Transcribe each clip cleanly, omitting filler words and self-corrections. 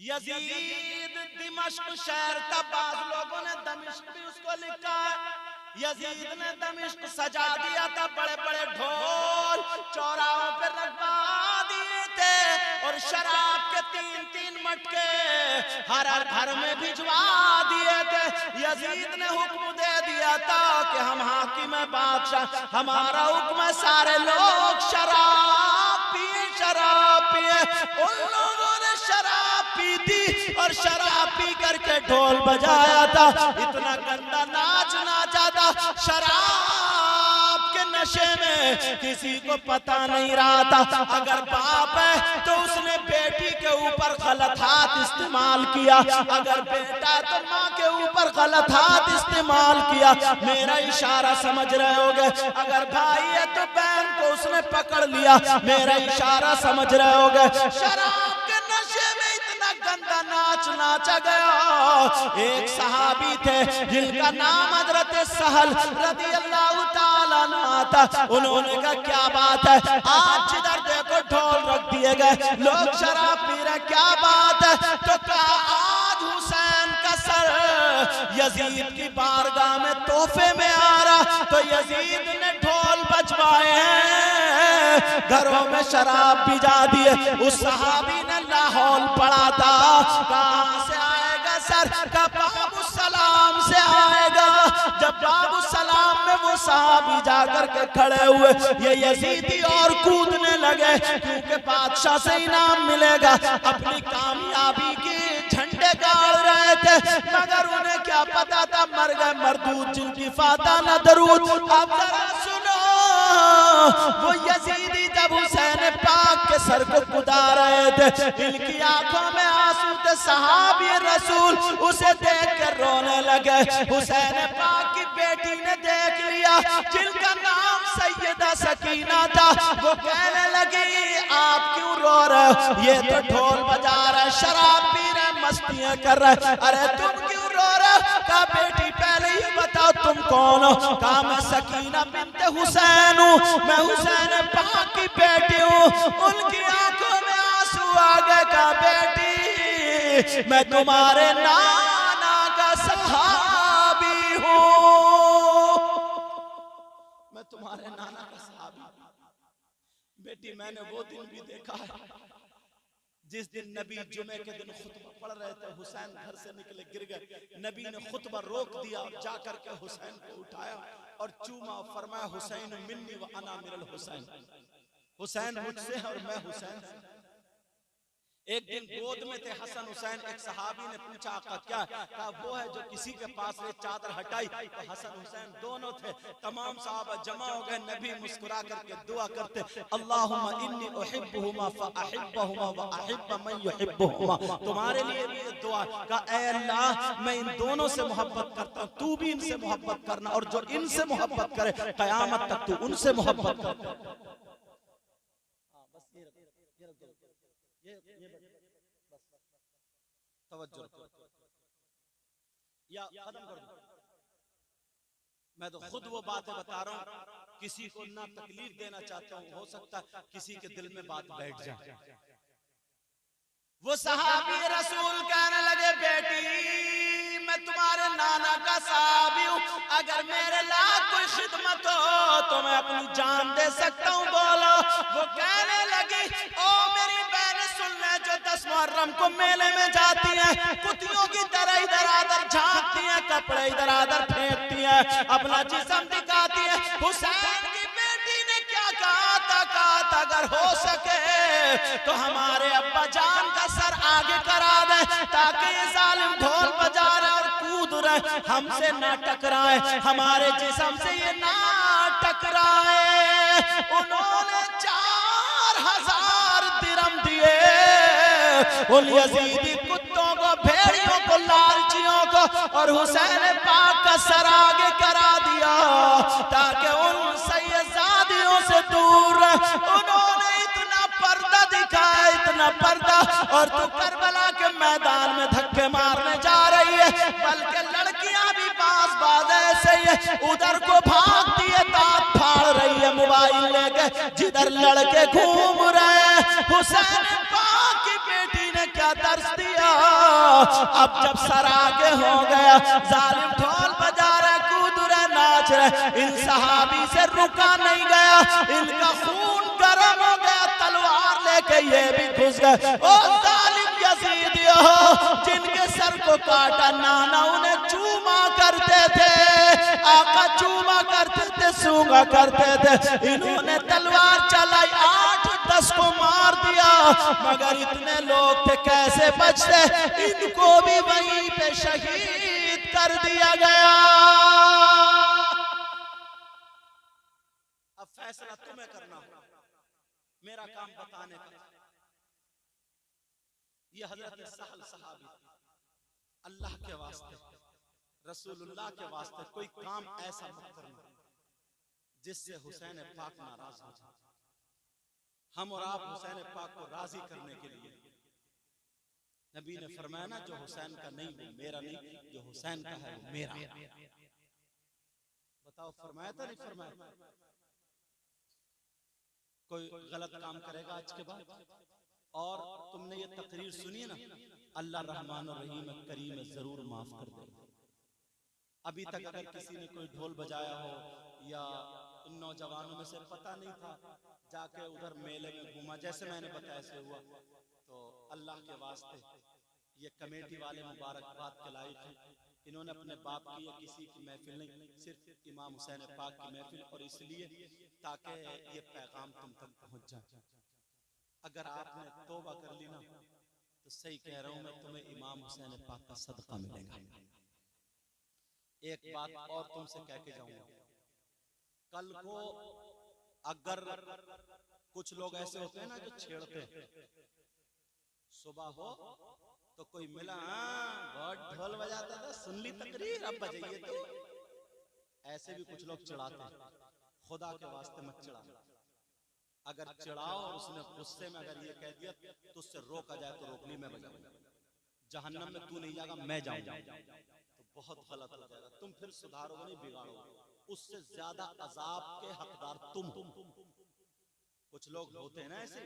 Yazid दिमश्क शहर था, बाज लोगों ने दमिश्क भी उसको लिखा है। यजीद ने दमिश्क सजा दिया था, बड़े बड़े ढोल चौराहों पे रखवा दिए थे और शराब के 3-3 मटके हर घर में भिजवा दिए थे। यजीद ने हुक्म दे दिया था कि हम हाकिम बादशाह, हमारा हुक्म है सारे लोग शराब पिए, शराब पिए। उन लोगों ने शराब पी थी और शराब पी करके ढोल बजाया था, इतना गंदा नाच नाचा था। शराब के नशे में किसी को पता नहीं रहा था। अगर बाप है तो उसने बेटी के ऊपर गलत हाथ इस्तेमाल किया, अगर बेटा है तो माँ के ऊपर गलत हाथ इस्तेमाल किया। मेरा इशारा समझ रहे होगे। अगर भाई है तो बहन को उसने पकड़ लिया, मेरा इशारा समझ रहे होगे। शराब के नशे में इतना गंदा नाच नाचा गया। एक सहाबी थे जिनका नाम हजरत सहल रज़ी अल्लाह ताला अन्हु था। उन्होंने कहा क्या बात है, आज जिधर देखो ढोल रख दिए गए, लोग शराब पी रहे, क्या बात है? तो कहा आज हुसैन का सर यजीद की बारगाह में तोहफे में आ रहा, तो यजीद ने ढोल बजवाए हैं, घरों में शराब भिजा दिए। उस सहाबी ने लाहौल पढ़ा था, कहां से आएगा सर? का बाबू सलाम से आएगा। जब बाबू सलाम में वो सहाबी जाकर के खड़े हुए, ये यजीदी और कूदने लगे क्योंकि बादशाह से इनाम मिलेगा। अपनी कामयाबी की झंडे गाड़ रहे थे, मगर उन्हें क्या पता था मर गए मरदूद जिनकी फाता न दरूद। अब जरा सुनो, वो यजीदी जब हुसैन पाक के सर को कुदा रहे थे, इनकी आंखों में आंसू थे। सहाबी रसूल उसे देख कर रोने लगे। हुसैन पाक की बेटी ने देख लिया, जिनका नाम सैयदा सकीना था, वो कहने लगी आप क्यों रो रहे हो? ये तो ढोल बजा रहे, शराब पी रहे, मस्तियां कर रहे, अरे तुम क्यों रो रहे हो? कहा बेटी पहले ये बताओ तुम कौन हो? कहा मैं सकीना बिन्ते हुसैन हूँ, मैं हुसैन पाक की बेटी हूँ। उनकी आंखों में आंसू आ गए। कहा बेटी मैं तुम्हारे नाना का सहाबी हूँ, मैं तुम्हारे नाना का सहाबी। बेटी मैंने वो दिन भी देखा है जिस दिन नबी जुमे के दिन खुतबा पढ़ रहे थे, हुसैन घर से निकले गिर गए। नबी ने खुतबा रोक दिया और जाकर के हुसैन को उठाया और चूमा और फरमाया हुसैन मिन्नी व अना मिनल हुसैन, हुसैन मुझसे और मैं हुसैन से। एक दिन गोद में थे हसन हुसैन। एक सहाबी ने पूछा आका क्या? कहा वो है जो किसी के पास ने चादर हटाई। तो हसन हुसैन दोनों थे। तमाम सहाबा जमा हो गए। नबी मुस्कुरा करके दुआ करते, अल्लाहुम्मा इन्नी उहिब्बुहुमा फअहिब्बहुमा व अहिब्ब मन युहिब्बुहुमा। तुम्हारे लिए भी ये दुआ। कहा ऐ अल्लाह मैं इन दोनों से मोहब्बत करता हूं, तू भी इनसे मोहब्बत करना, और जो इनसे मोहब्बत करे कयामत तक तू उनसे मोहब्बत कर। तवज्जो या खत्म कर दो। मैं तो खुद वो बातें बता रहा हूं, किसी को ना तकलीफ देना चाहता हूं, हो सकता है किसी के दिल में बात बैठ जाए। वो सहाबी रसूल कहने लगे बेटी मैं तुम्हारे नाना का सहाबी हूं, अगर मेरे लायक कोई खिदमत हो तो मैं अपनी जान दे सकता हूं, बोलो। वो कहने लगी ओ मेरी बहन सुन ले, जो 10 मुहर्रम को मेले में जाती हैं, कुतियों की तरह इधर आधर झांकती हैं, कपड़े इधर आधर फेंकती हैं, अपना जिस्म दिखाती है। हुसैन की बेटी ने क्या कहा था? कहा था अगर हो सके तो हमारे अब्बा जान का सर आगे करा दे, ताकि ये जालिम ढोल बजा रहे और कूद रहे हमसे ना टकराए, हमारे जिस्म से ये ना टकराए। उन्होंने 4000 दिरहम दिए उन यजीदी कुत्तों को, भेड़ियों को, लालचियों को, और हुसैन पाक का सर आगे करा दिया ताकि उन सैयदादियों से दूर रहे। उन्होंने इतना पर्दा दिखाया, इतना पर्दा, और तू करबला के मैदान में धक्के मारने जा रही है, बल्कि लड़कियां भी बाज बाज ऐसे ही उधर को भागती है, दांत फाड़ रही है मोबाइल लेके, जिधर लड़के घूम रहे हैं। हुसैन पाक की बेटी ने क्या दर्श दिया? अब जब सर आगे हो गया, जालिम ढोल बजा रहे, कूद रहे, नाच रहे, इन सहाबी से रुका नहीं गया, इनका खून गर्म हो गया, तलवार लेके ये भी घुस गए। ओ जालिम यजीदियो, जिनके सर को काटा, नाना उन्हें चूमा करते थे, आका चूमा करते थे, सूंघा करते थे, इन्होंने तलवार चलाई, 8-10 को मार दिया, मगर इतने लोग थे, कैसे बचते, इनको भी वहीं पे शहीद कर दिया गया। अब फैसला तुम्हें करना होगा, मेरा काम बताने का। ये हजरत सहल सहाबी, अल्लाह के वास्ते, रसूलुल्लाह के वास्ते कोई काम ऐसा मत करना जिससे हुसैन पाक नाराज हो जाए। हम और आप हुसैन पाक को राजी करने के लिए, नबी ने फरमाया ना, जो हुसैन का नहीं वो मेरा नहीं, जो हुसैन का है वो मेरा। बताओ फरमाया था नहीं फरमाया? कोई गलत काम करेगा आज के बाद, और तुमने ये तकरीर सुनी ना, अल्लाह रहमान और रहीम करीम जरूर माफ कर देगा। अभी तक अगर किसी ने कोई ढोल बजाया हो या इन नौजवानों में से पता नहीं था, जाके उधर मेले में घूमा, जैसे मैंने बताया से हुआ, तो अल्लाह के वास्ते ये कमेटी वाले मुबारकबाद के लायक हैं। इन्होंने अपने बाप की या किसी की महफिल नहीं, सिर्फ इमाम हुसैन पाक की महफिल, और इसलिए ताकि ये पैगाम तुम तक पहुंच जाए। अगर आपने तौबा कर ली ना, तो सही कह रहा हूं मैं, तुम्हें इमाम हुसैन पाक का सदका मिलेगा। एक बात और तुमसे कह के जाऊंगा, कल को अगर कुछ लोग ऐसे होते हैं ना जो छेड़ते हैं, सुबह हो तो कोई मिला, बहुत ढोल बजाता था, सुन ली तकरीर, अब बजाइए तो, ऐसे भी कुछ लोग चिढ़ाते हैं। खुदा के वास्ते मत चिढ़ाओ। अगर चिढ़ाओ और उसने गुस्से में अगर ये कह दिया तो उससे रोका जाए तो रोक ली, मैं बजाऊंगा, जहन्नम में तू नहीं जाएगा मैं जाऊंगा, तो बहुत गलत हो जाएगा। तुम फिर सुधारोगे नहीं, बिगाड़ोगे। उससे ज्यादा अजाब के हकदार तुम। कुछ लोग होते हैं ना ऐसे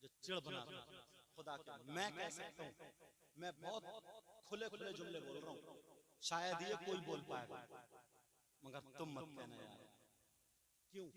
जो चिढ़ बनाते हैं। खुदा के मैं कह सकता हूँ, मैं बहुत खुले खुले जुमले बोल रहा हूँ, शायद ये कोई बोल पाएगा, मगर तुम मत कहना यार। क्यों?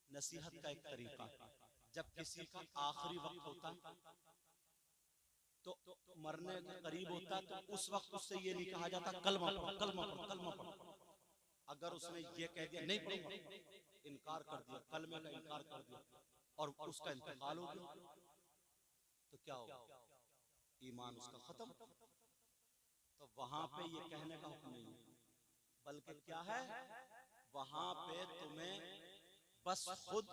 नसीहत का एक तरीका, जब किसी का आखिरी वक्त होता तो मरने के करीब होता, तो उस वक्त उससे ये नहीं कहा जाता कलमा पढ़ो, कलमा पढ़ो, कलमा पढ़ो। अगर उसने ये कह दिया नहीं पढ़ूंगा, इनकार कर दिया, कलमे का इनकार कर दिया, और उसका इंतकाल हो गया, तो क्या होगा? ईमान उसका खत्म। तो वहां पे ये कहने का हुक्म नहीं है, बल्कि क्या है, वहां पे तुम्हें बस खुद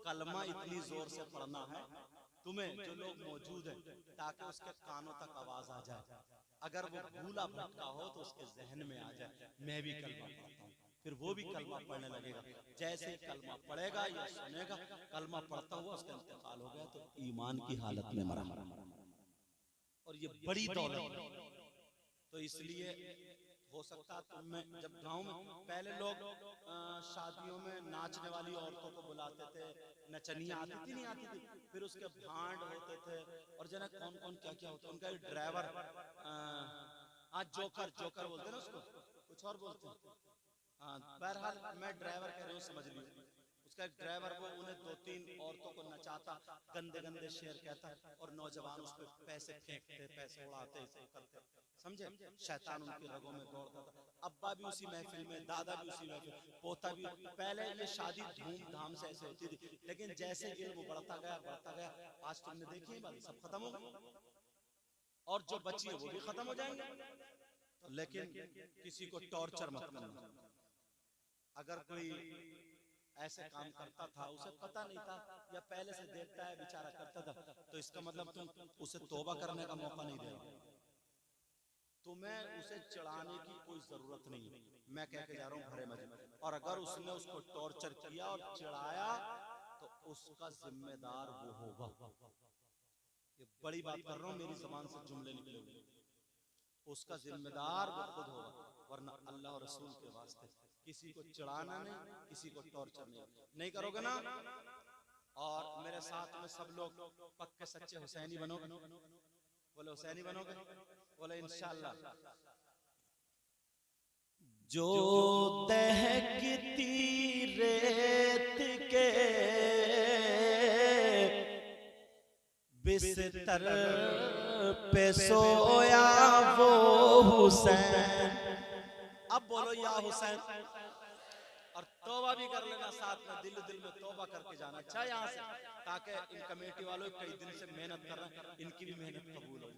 कलमा इतनी जोर से पढ़ना है, तुम्हें जो लोग मौजूद हैं, ताकि उसके कानों तक आवाज आ जाए। अगर वो भूला भटका हो तो उसके जहन में आ जाए मैं भी कलमा पढ़ता हूँ, फिर वो भी कलमा पढ़ने लगेगा। जैसे ही कलमा पढ़ेगा या सुनेगा, कलमा पढ़ता हुआ उसका इंतकाल हो गया, तो ईमान की हालत में मरा। और ये बड़ी दौलत। तो इसलिए हो सकता तुम में, जब गांव में पहले लोग शादियों में नाचने वाली औरतों को बुलाते थे, नचनियां आती थी नहीं आती थी, फिर उसके भांड होते थे, और जना कौन कौन क्या क्या होता, उनका ड्राइवर, जोकर, जोकर बोलते ना उसको, कुछ और बोलते हैं। हाँ, बहरहाल मैं ड्राइवर कह रहा हूँ, समझ लीजिए। उसका एक ड्राइवर, वो उन्हें 2-3 औरतों को नचाता, गंदे गंदे शेर कहता, और नौजवान उस पर पैसे फेंकते, पैसे उड़ाते, करते, समझे? शैतान उनके रगों में दौड़ता था। अब्बा भी उसी महफिल में, दादा भी उसी महफिल, पोता भी। पहले ये शादी धूमधाम से ऐसे होती थी, लेकिन जैसे इल्म बढ़ता गया, आज तुमने देखी बात सब खत्म हो गई, और जो बची है वो भी खत्म हो जाएंगे। तो लेकिन किसी को टॉर्चर मत करना। अगर कोई ऐसे काम करता था, उसे पता नहीं था या पहले से देखता है बेचारा करता था, तो इसका मतलब तुम उसे तौबा करने का मौका नहीं दे रहे। तुम्हें उसे चढ़ाने की कोई जरूरत नहीं है, मैं कह के जा रहा हूँ भरे मजे। और अगर उसने उसको टॉर्चर किया और चढ़ाया, तो उसका जिम्मेदार वो होगा। ये बड़ी बात कर रहा हूँ, मेरी जुबान से जुमले निकले हुए। उसका जिम्मेदार वो खुद होगा, वरना अल्लाह और रसूल के वास्ते किसी को चढ़ाना नहीं, किसी को टॉर्चर नहीं करोगे ना। और मेरे साथ में सब लोग पक्के सच्चे हुसैनी बनोगे। बोले हुसैनी बनोगे? बोले इंशाअल्लाह। जो दहकती रेत के बिस्तर पे सोया वो हुसैन। अब बोलो या हुसैन, और तौबा भी कर लेना साथ में, दिल दिल में तौबा करके जाना। अच्छा यहाँ से, ताकि इन कमेटी वालों कई दिन से मेहनत कर रहे हैं, इनकी भी मेहनत कबूल हो।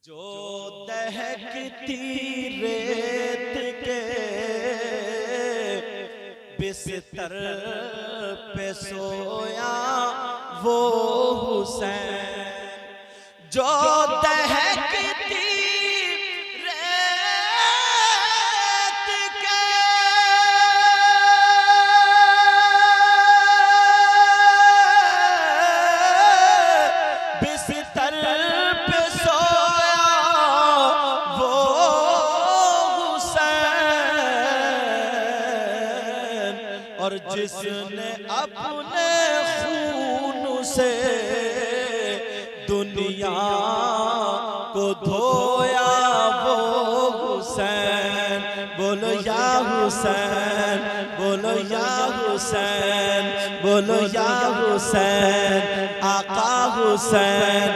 जो दहकती रेत के बिस्तर पे सोया वो हुसैन। जो दहकती रेत के बिस्तर पे सोया वो हुसैन, और जिसने अपने खून से दुनिया को धोया वो हुसैन। बोलो या हुसैन, बोलो या हुसैन, बोलो या हुसैन, आका हुसैन।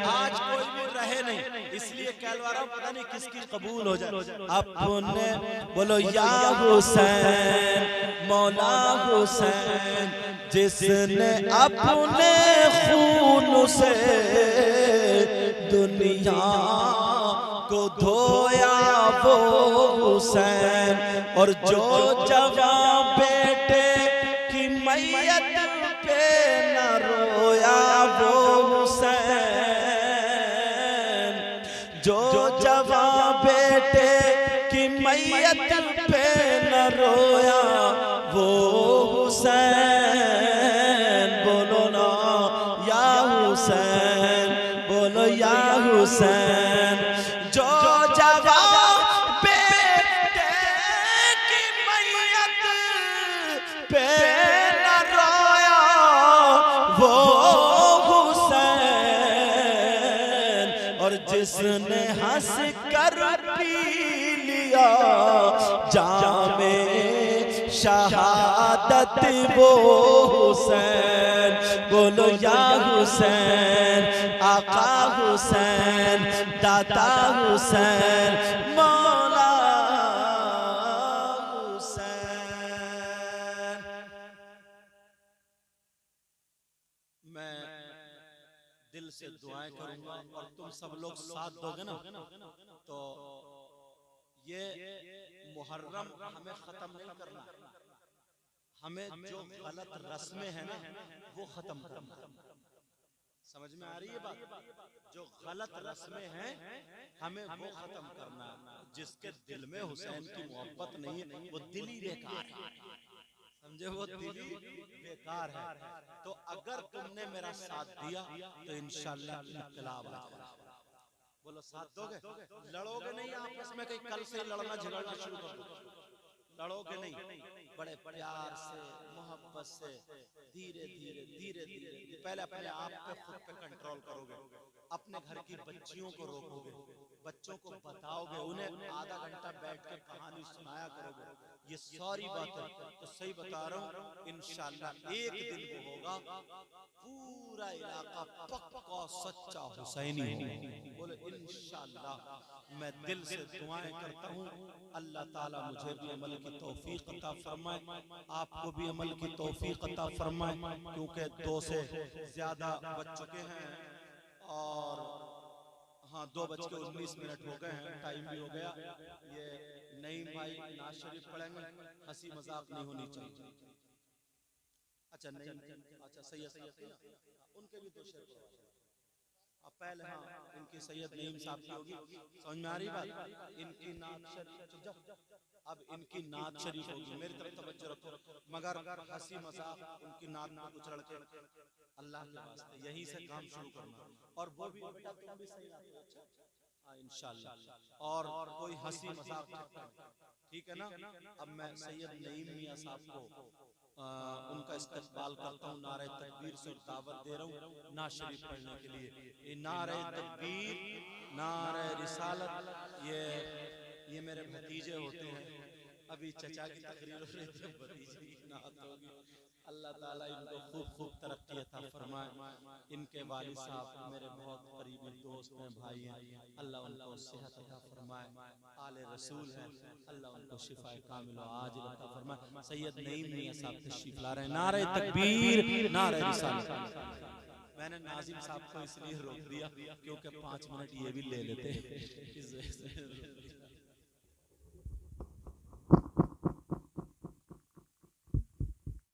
आज कोई भी रहे नहीं, इसलिए कहलवारा पता नहीं किसकी कबूल हो जाए। अपने बोलो या हुसैन, मौला हुसैन, जिसने अपने खून से दुनिया को धोया वो हुसैन, और जो जवां बेटे की मैयत पे न रोया वो हुसैन। जो जवां बेटे की मैयत पे न रोया वो हुसैन। बोलो ना या हुसैन, बोलो या हुसैन। जो जवां बेटे की मैयत पे न रोया वो हुसैन, और जिसने हंस कर पी लिया जामे शहादत वो हुसैन। बोलो या हुसैन, आका हुसैन, दाता हुसैन, मौला हुसैन। मैं दिल से दुआएं करूंगा और तुम सब लोग साथ दोगे ना, तो ये मुहर्रम हमें खत्म नहीं करना, हमें जो गलत रस्में हैं ना वो खत्म करना। समझ में आ रही है बात? जो गलत रस्में हैं हमें वो खत्म करना। जिसके दिल में हुसैन की मोहब्बत नहीं है वो दिल ही बेकार है, समझे? वो दिल ही बेकार है। तो अगर तुमने मेरा साथ दिया तो इंशाअल्लाह इनकलाब आ जाएगा। बोलो साथ दोगे? लड़ोगे नहीं आपस में, कहीं कल से लड़ना झगड़ना शुरू कर दो। लड़ोगे नहीं, बड़े प्यार से मोहब्बत से धीरे धीरे धीरे धीरे पहले अपने आप पे खुद पे कंट्रोल करोगे, अपने घर की बच्चियों को रोकोगे, बच्चों को बताओगे, उन्हें आधा घंटा बैठ के कहानी सुनाया करोगे। ये सारी बातें तो सही बता रहा हूँ, इंशाअल्लाह एक दिन वो होगा पूरा इलाका पक्का सच्चा हुसैनी होगा। बोले इंशाअल्लाह। मैं दिल से दुआएं करता हूँ अल्लाह ताला मुझे भी अमल की तौफीक अता फरमाए, आपको भी अमल की तौफीक अता फरमाए, क्योंकि 2 से ज्यादा बज चुके हैं और हाँ 2:19 हो गए हैं, टाइम भी हो गया। ये नईम भाई नाज शरीफ पढ़ेंगे, हंसी मजाक नहीं होनी चाहिए। अच्छा नहीं, अच्छा सैयद उनके भी 2 शेर अब पहले हाँ इनकी सैयद नईम साहब की होगी, समझ में आ रही बात? इनकी नात शरीफ, अब इनकी नात शरीफ होगी, मेरी तरफ तवज्जो रखो। मगर हंसी मजाक उनकी नात में कुछ लड़के अल्लाह के वास्ते यहीं से काम शुरू करना, और वो भी बेटा तुम भी सही आते हो, अच्छा इंशाअल्लाह, और कोई हंसी मजाक ठीक है ना। अब मैं सैयद नईम मियां साहब को उनका इस्तकबाल करता हूँ, नारे तकबीर से दावत दे रहा हूँ नाज शरीफ पढ़ने के लिए। नारे तकबीर, नारे रिसालत, ये मेरे भतीजे होते हैं। अभी चचा की तकरीर हो रही थी, भतीजे की नात होगी। अल्लाह ताला इनको खूब खूब तरक्की अता फरमाए। इनके वालिद साहब मेरे बहुत करीबी दोस्त हैं, भाई हैं। अल्लाह उनको सेहत अता फरमाए। आले रसूल हैं, अल्लाह उनको शिफाए कामिल व आजिल अता फरमाए। सैयद नईम मियां साहब तशरीफ ला रहे हैं। नारे तकबीर, नारे रिसालत। मैंने नाजिम साहब को इसलिए रोक दिया क्योंकि 5 मिनट ये भी ले लेते।